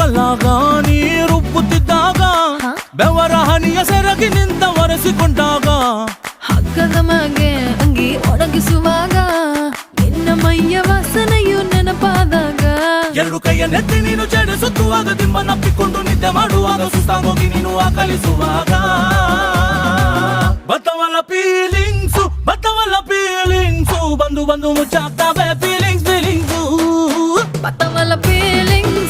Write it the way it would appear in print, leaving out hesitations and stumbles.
ಕಲ್ಲಾಗ ನೀ ರುಬ್ಬುತ್ತಿದ್ದಾಗ ಬೆವರ ಹನಿಯ ಸೆರಗಿ ನಿಂತ ಒರೆಸಿಕೊಂಡಾಗ ಹಗ್ಗದ ಮಗೆ ಅಂಗಿ ಒಣಗಿಸುವಾಗ ನಿನ್ನ ಮೈಯ ವಾಸನೆಯು ನೆನಪಾದಾಗ ಎರಡು ಕೈಯ ನೆತ್ತಿ ನೀನು ಜಡಿಸುತ್ತುವಾಗ ದಿಮ್ಮನಪ್ಪಿಕೊಂಡು ನಿದ್ದೆ ಮಾಡುವಾಗ ಸುಸ್ತಾಗೋಗಿ ನೀನು ಆಕಲಿಸುವಾಗ ಬತ್ತವಲ್ಲ ಫೀಲಿಂಗ್ಸು ಬಂದು ಮುಚ್ಚಾಗ್ತಾವೆ ಫೀಲಿಂಗ್ಸು ಬತ್ತವಲ್ಲ